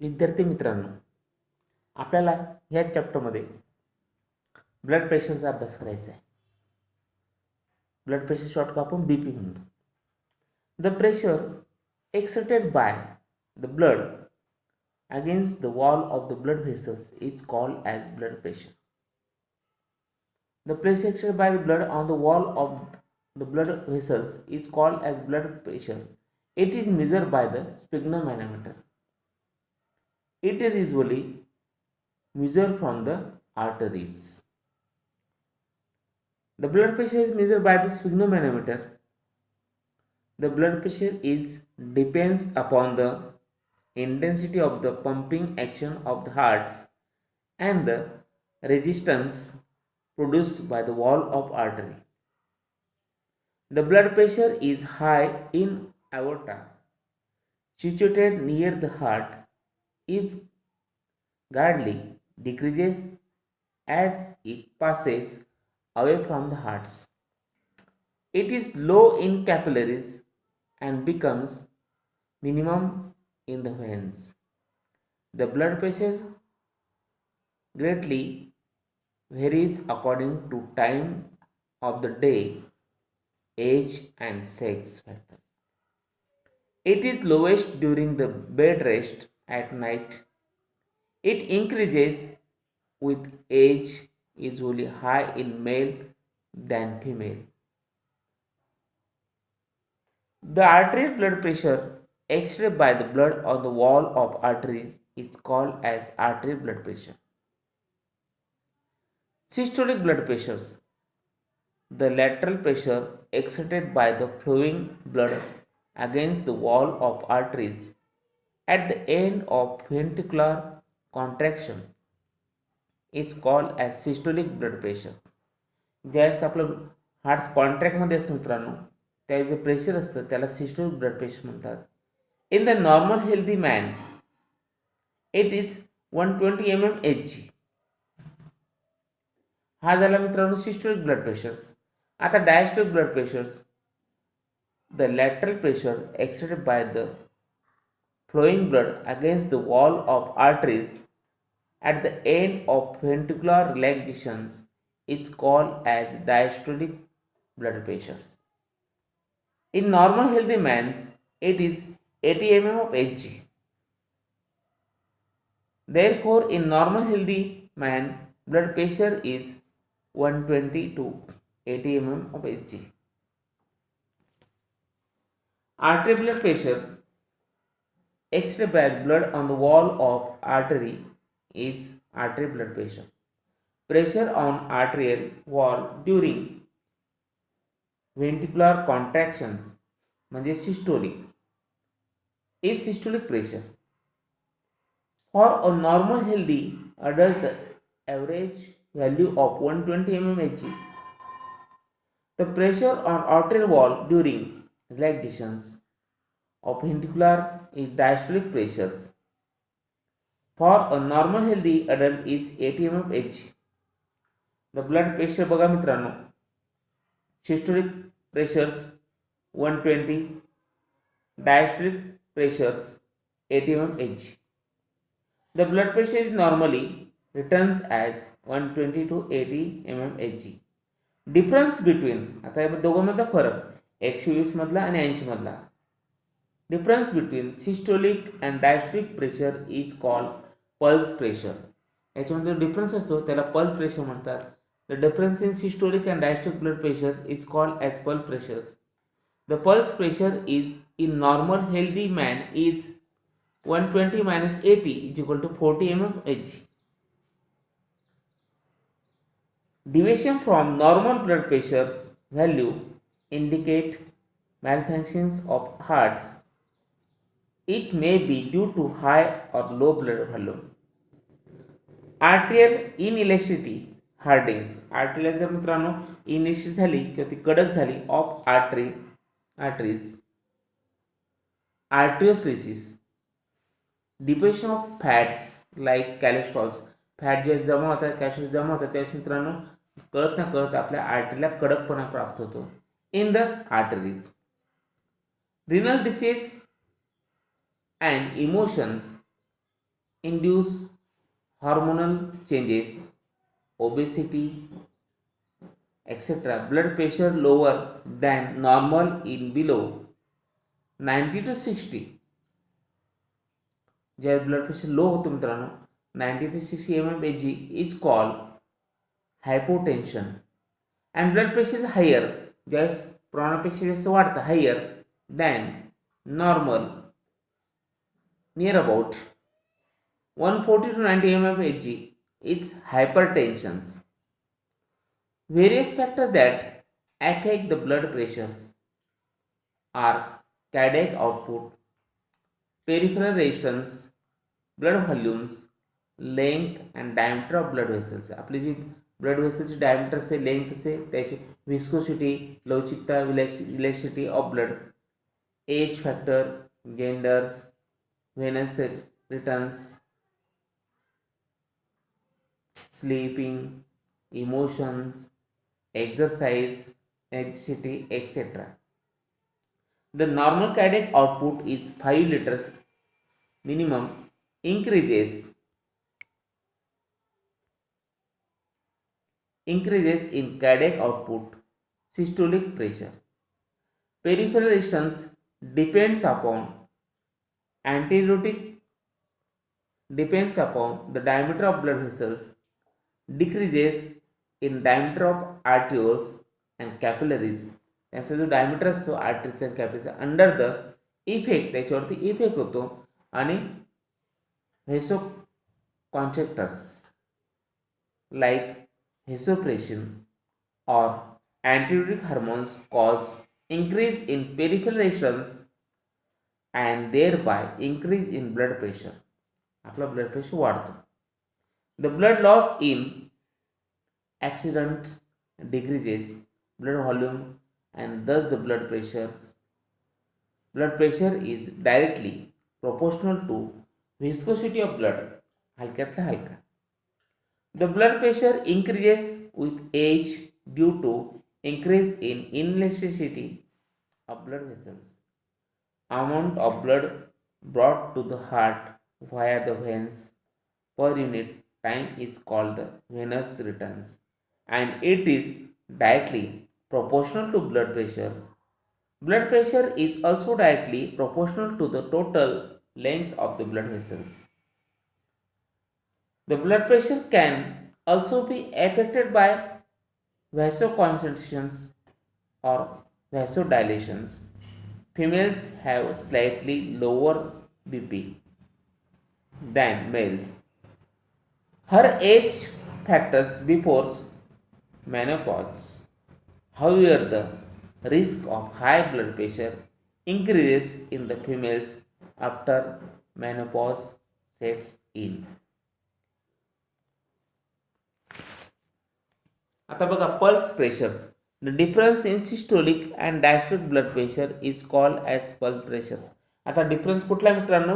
विद्यार्थी मित्रांनो, आपल्याला ह्या चॅप्टरमध्ये ब्लड प्रेशरचा अभ्यास करायचा आहे. ब्लड प्रेशर शॉर्ट का आपण BP म्हणतो. The pressure exerted by the blood against the wall of the blood vessels is called as blood pressure. The pressure exerted by the blood on the wall of the blood vessels is called as blood pressure. It is measured by the sphygmomanometer. It is usually measured from the arteries. The blood pressure is measured by the sphygmomanometer. The blood pressure depends upon the intensity of the pumping action of the hearts and the resistance produced by the wall of artery. The blood pressure is high in aorta, situated near the heart, is gradually decreases as it passes away from the hearts. It is low in capillaries and becomes minimum in the veins. The blood pressure greatly varies according to time of the day, age and sex factors. It is lowest during the bed rest at night. It increases with age, usually high in male than female. The arterial blood pressure exerted by the blood on the wall of arteries is called as arterial blood pressure. Systolic blood pressures. The lateral pressure exerted by the flowing blood against the wall of arteries at the end of ventricular contraction is called as systolic blood pressure. ज्यावेळेस आपलं heart कॉन्ट्रॅक्टमध्ये असतं मित्रांनो, त्यावेळेस जे pressure असतं त्याला systolic blood pressure म्हणतात. In the normal healthy man it is 120 mmHg. हा झाला मित्रांनो सिस्टोलिक ब्लड प्रेशर्स. आता diastolic blood pressures. The lateral pressure exerted by the flowing blood against the wall of arteries at the end of ventricular relaxations is called as diastolic blood pressures. In normal healthy man, it is 80 mmHg. Therefore, in normal healthy man, blood pressure is 120 to 80 mmHg. Arterial blood pressure exerted by blood on the wall of artery is arterial blood pressure. Pressure on arterial wall during ventricular contractions म्हणजे systolic is systolic pressure. For a normal healthy adult, the average value of 120 mmHg. The pressure on arterial wall during relaxations of ventricular is diastolic pressures. For a normal healthy adult is 80 mmHg. The blood pressure बघा मित्रांनो, systolic pressures 120, diastolic pressures 80 mmHg. The blood pressure is normally returns as 120 to 80 mmHg. Difference between, आता या दोघांमधला फरक 120 मधला आणि 80 मधला. Difference between systolic and diastolic pressure is called pulse pressure. याच्यामध्ये difference असतो त्याला पल्स प्रेशर म्हणतात. The difference in systolic and diastolic blood pressure is called as pulse pressures. The pulse pressure is in normal healthy man is 120 minus 80 is equal to 40 mmHg. Deviation from normal blood pressure's value indicate malfunctions of hearts. It may be due to high or low blood volume. Arterial inelasticity hardens. Arterial जर मित्रांनो inelastic झाली किंवा ती कडक झाली of arteries. Arteriolysis. Deposition of fats like cholesterol. Fat जे जमा होतात, कॅल्शियम जमा होतात त्यावेळेस मित्रांनो कळत ना कळत आपल्या आर्टरीला कडकपणा प्राप्त होतो in the arteries. Renal disease and emotions induce hormonal changes, obesity, etc. Blood pressure lower than normal in below 90 to 60. ज्यावेळेस ब्लड प्रेशर लो होतो मित्रांनो 90 ते 60 mmHg is called hypotension. And blood pressure is higher ज्यावेळेस प्रमाणापेक्षा जास्त वाढतं higher than normal near about 140 to 90 mmHg is hypertension. Various factors that affect the blood pressures are cardiac output, peripheral resistance, blood volumes, length and diameter of blood vessels. आपली जी blood वेसलची diameter असेल length असेल त्याची viscosity लवचिकता elasticity of blood, age factor, genders, venous returns, sleeping, emotions, exercise, ethnicity, etc. The normal cardiac output is 5 liters minimum, increases in cardiac output, systolic pressure. Peripheral resistance depends upon the diameter of blood vessels, decreases in diameter of arterioles and capillaries. त्यांचा जो diameter असतो आर्टरीचा आणि कॅपिलरीचा under the effect त्याच्यावरती effect होतो आणि vasoconstrictors like vasopressin और antidiuretic hormones cause increase in peripheral resistance and thereby increase in blood pressure. आपला ब्लड प्रेशर वाढतो. The blood loss in accident decreases blood volume and thus the blood pressure is directly proportional to viscosity of blood. हलक्यातला हलका. The blood pressure increases with age due to increase in elasticity of blood vessels. Amount of blood brought to the heart via the veins per unit time is called the venous returns and it is directly proportional to blood pressure. Blood pressure is also directly proportional to the total length of the blood vessels. The blood pressure can also be affected by vasoconstrictions or vasodilations. Females have slightly lower BP than males. Her age factors before menopause. However, the risk of high blood pressure increases in the females after menopause sets in. आता बघा pulse pressures. The difference in systolic and diastolic blood pressure is called as pulse pressures. आता difference कुठला मित्रांनो?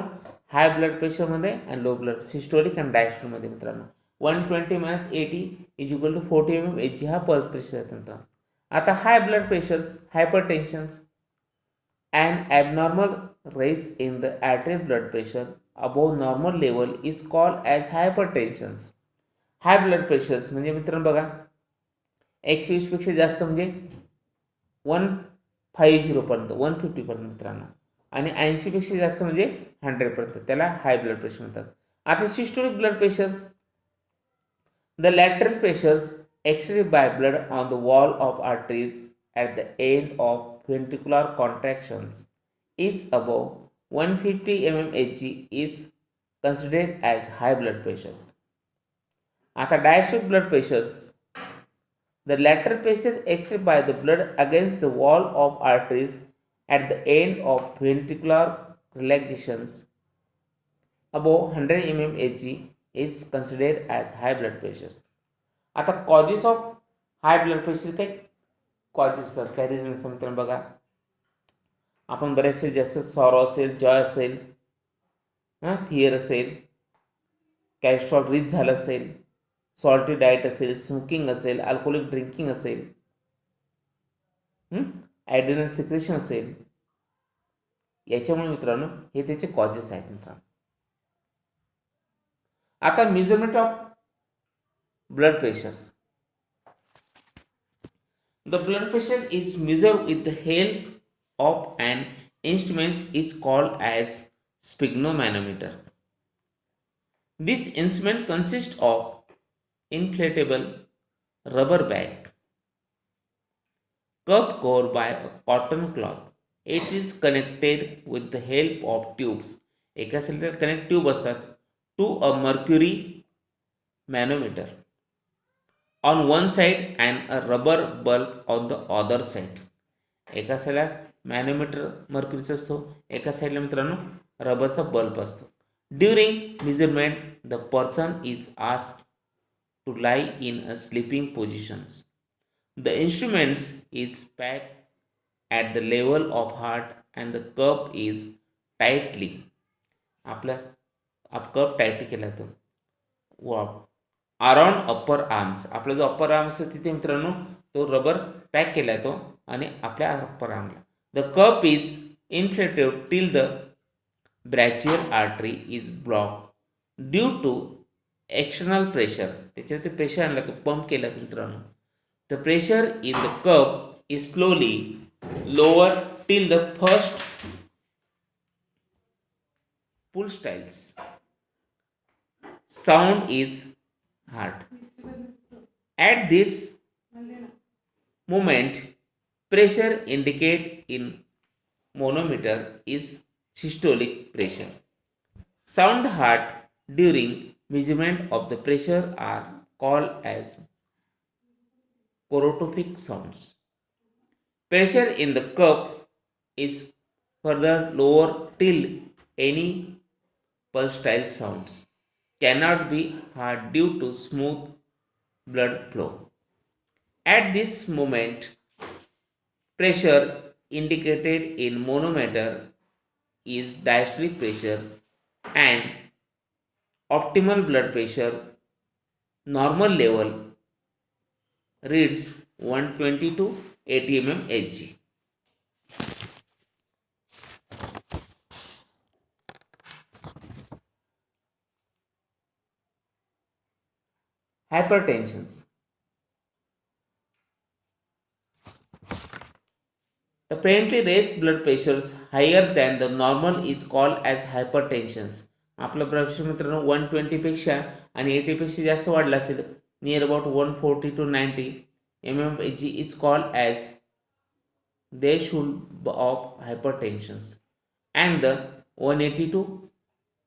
High blood प्रेशरमध्ये आणि low blood systolic and डायस्टोलिकमध्ये मित्रांनो. 120 - 80 is equal to 40 mmHg हा पल्स प्रेशर आहे मित्रांनो. आता high blood pressures, hypertensions and abnormal rise in the arterial blood pressure above normal level is called as hypertensions. High blood pressures म्हणजे मित्रांनो बघा 120 पेक्षा जास्त म्हणजे 150 पर्यंत 150 पर्यंत मित्रांनो आणि 80 पेक्षा जास्त म्हणजे 100 पर्यंत त्याला हाय ब्लड प्रेशर म्हणतात. आता systolic blood pressures, the lateral pressures exerted by blood on the wall of arteries at the end of ventricular contractions is above 150 mmHg is considered as high blood pressures. आता diastolic blood pressures, the lateral pressure exerted by the blood against the wall of arteries at the end of ventricular relaxations above 100 mmHg is considered as high blood pressures. आता causes of high blood pressure काय causes sir काय reason असं मित्रांनो बघा. आपण बरेचसे जास्त sorrow असेल, जॉय असेल, फिअर असेल, कॅलेस्ट्रॉल रिच झालं असेल, सॉल्टी डाएट असेल, स्मोकिंग असेल, अल्कोहोलिक ड्रिंकिंग असेल, ॲड्रिनल सिक्रेशन असेल, याच्यामुळे मित्रांनो हे त्याचे कॉजेस आहेत मित्रांनो. आता measurement of blood pressures. The blood pressure is measured with the help of an instrument is called as sphygmomanometer. This instrument consists of inflatable rubber bag cup covered by a cotton cloth. It is connected with the help of tubes. एका साईडला connect tube असतात to a mercury manometer on one side and a rubber bulb on the other side. एका साईडला मॅनोमीटर मर्क्युरीचा असतो, एका साईडला मित्रांनो रबरचा बल्ब असतो. During measurement the person is asked to lie in a sleeping positions. The instruments is packed at the level of heart and the cup is tightly आपला cup tight केला जातो अराउंड अप्पर आर्म्स. आपला जो upper arm असतो तिथे मित्रांनो तो rubber pack केला जातो आणि आपल्या अप्पर आर्मला. The cuff is inflated till the brachial artery is block due to external pressure. त्याच्यावरती प्रेशर आणला तो पंप केला मित्रांनो. The pressure in the cup is slowly lowered till the first pull styles. Sound is heard. At this moment, pressure indicated in manometer is systolic pressure. Sound heard during measurement of the pressure are called as chorotopic sounds. Pressure in the cup is further lowered till any pulsatile sounds cannot be heard due to smooth blood flow. At this moment, pressure indicated in manometer is diastolic pressure and optimal blood pressure normal level reads 120 to 80 mmHg. Hypertensions. The apparently raised blood pressures higher than the normal is called as hypertensions. आपलं blood pressure मित्रांनो 120 पेक्षा आणि 80 पेक्षा जास्त वाढला असेल near about 140 to 90 mmHg is called as they should of hypertensions, and the 180 to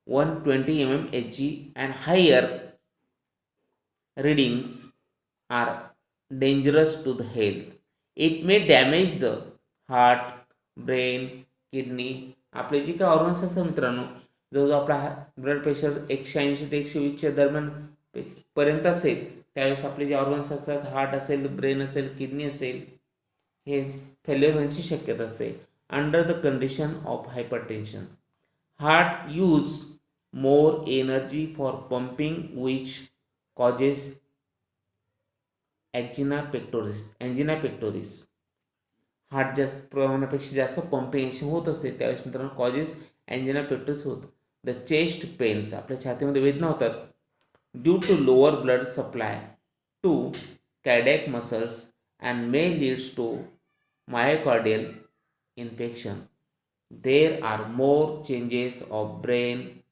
120 mmHg and higher readings are dangerous to the health. It may damage the heart, brain, kidney. आपले जी काही organs असतात मित्रांनो जवळजवळ आपला blood pressure 180 ते 120च्या दरम्यान पर्यंत असेल त्यावेळेस आपले जे ऑर्गन्स असतात हार्ट असेल, ब्रेन असेल, किडनी असेल हे फेल्युअर होण्याची शक्यता असते under the condition of hypertension. Heart use more energy for pumping which causes angina pectoris. हार्ट जास्त प्रमाणापेक्षा जास्त पंपिंग ॲक्शन होत असते त्यावेळेस मित्रांनो कॉजेस एंजिना पेक्टोरिस होत. द चेस्ट पेन्स आपल्या छातीमध्ये वेदना होतात due to lower blood supply to cardiac muscles and may leads to myocardial infection. There are more changes of brain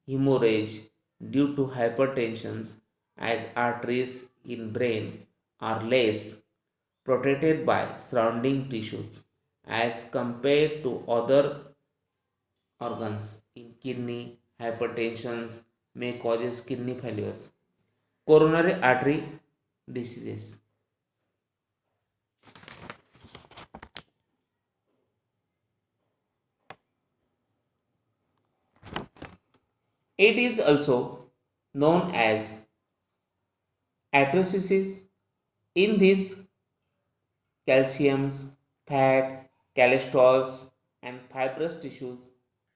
hemorrhage due to hypertension as arteries in brain are less protected by surrounding tissues as compared to other organs. In kidney hypertension may causes kidney failures. Coronary artery diseases. It is also known as atherosclerosis. In this, calciums, fat, cholesterol, and fibrous tissues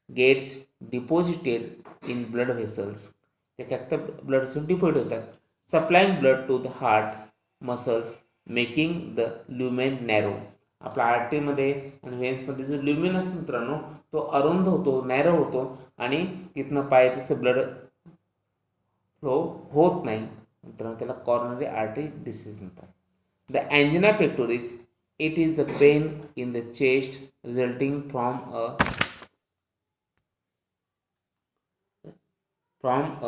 gets deposited in blood vessels. ते काय blood vessel deposit होतात supplying blood to the heart muscles making the lumen narrow. आपल्या आर्टरीमध्ये आणि व्हेन्समध्ये जो lumen असतो मित्रांनो तो अरुंद होतो, नॅरो होतो आणि तिथनं पाय तसं ब्लड फ्लो होत नाही, मित्रांनो त्याला कॉर्नरी आर्टरी डिसीज म्हणतात. The angina pectoris, it is the pain in the chest resulting from a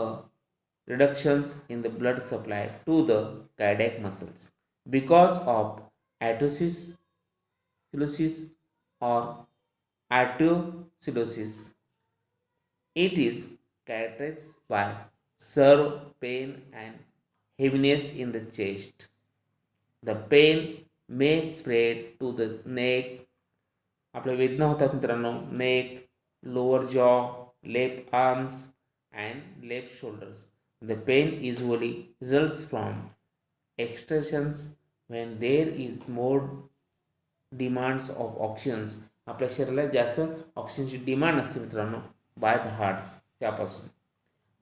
reductions in the blood supply to the cardiac muscles because of atherosclerosis or arteriosclerosis. It is characterized by severe pain and heaviness in the chest. The pain may spread to the neck. आपल्या वेदना होतात मित्रांनो, neck, lower jaw, left arms and left shoulders. The pain usually results from exertions when there is more demands of oxygen. आपल्या शरीराला जास्त ऑक्सिजनची demand असते मित्रांनो बाय द हार्ट्स त्यापासून.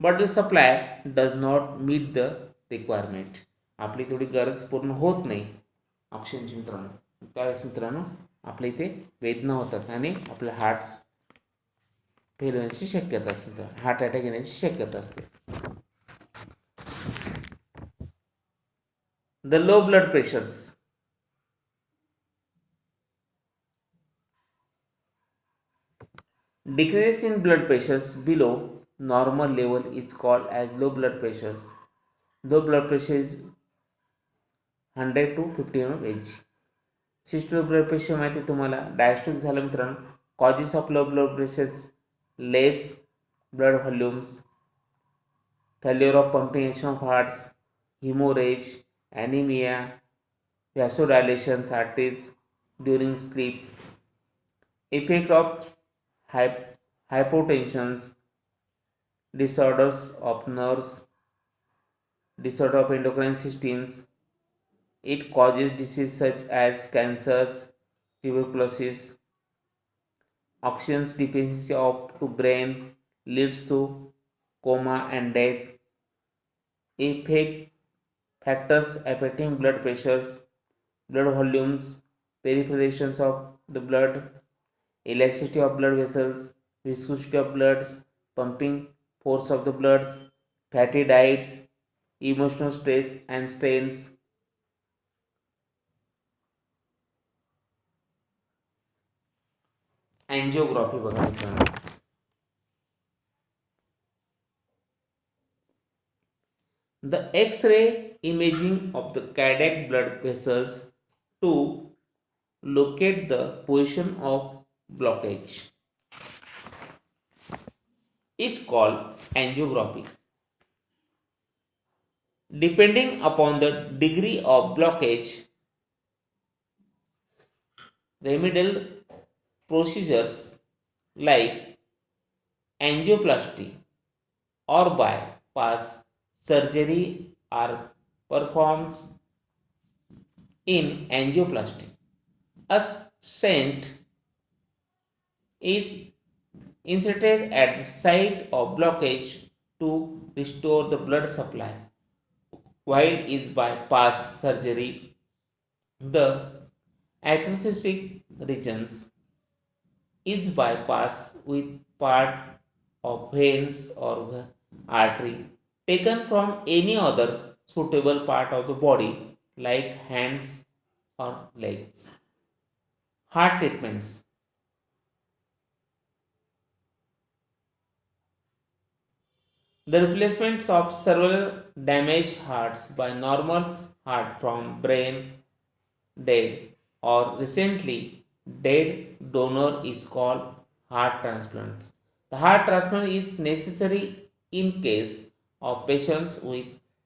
But the supply does not meet the requirement. आपली तेवढी गरज पूर्ण होत नाही ऑक्सिजनची मित्रांनो. त्यावेळेस मित्रांनो आपल्या इथे वेदना होतात आणि आपल्या हार्ट्स फेल होण्याची शक्यता असते, हार्ट अटॅक येण्याची शक्यता असते. The low blood pressures. Decrease in blood pressures below normal level is called as low blood pressures. Low blood pressure is 100 to 50 mmHg. Systolic blood pressure माहिती तुम्हाला, डायस्ट्रिक झालं मित्रांनो. Causes of low blood pressures, less blood volumes, failure of pumping action of hearts, hemorrhage, anemia, vasodilation arteries during sleep, effect of hypotensions, disorders of nerves, disorder of endocrine systems. It causes diseases such as cancers, tuberculosis. Oxygen deficiency of to brain leads to coma and death. Effect factors affecting blood pressures, blood volumes, perforations of the blood, elasticity of blood vessels, viscosity of bloods, pumping force of the bloods, fatty diets, emotional stress and strains. Angiography बघा मित्रांनो. The X-ray imaging of the cardiac blood vessels to locate the position of blockage is called angiography. Depending upon the degree of blockage, remedial procedures like angioplasty or bypass surgery are performed. In angioplasty, a stent is inserted at the site of blockage to restore the blood supply, while is bypass surgery, the atherosclerotic regions is bypassed with part of veins or artery taken from any other suitable part of the body like hands or legs. Heart treatments. The replacements of several damaged hearts by normal heart from brain dead or recently dead donor is called heart transplants. The heart transplant is necessary in case of patients with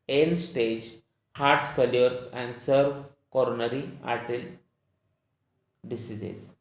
end stage heart failures and severe coronary artery diseases.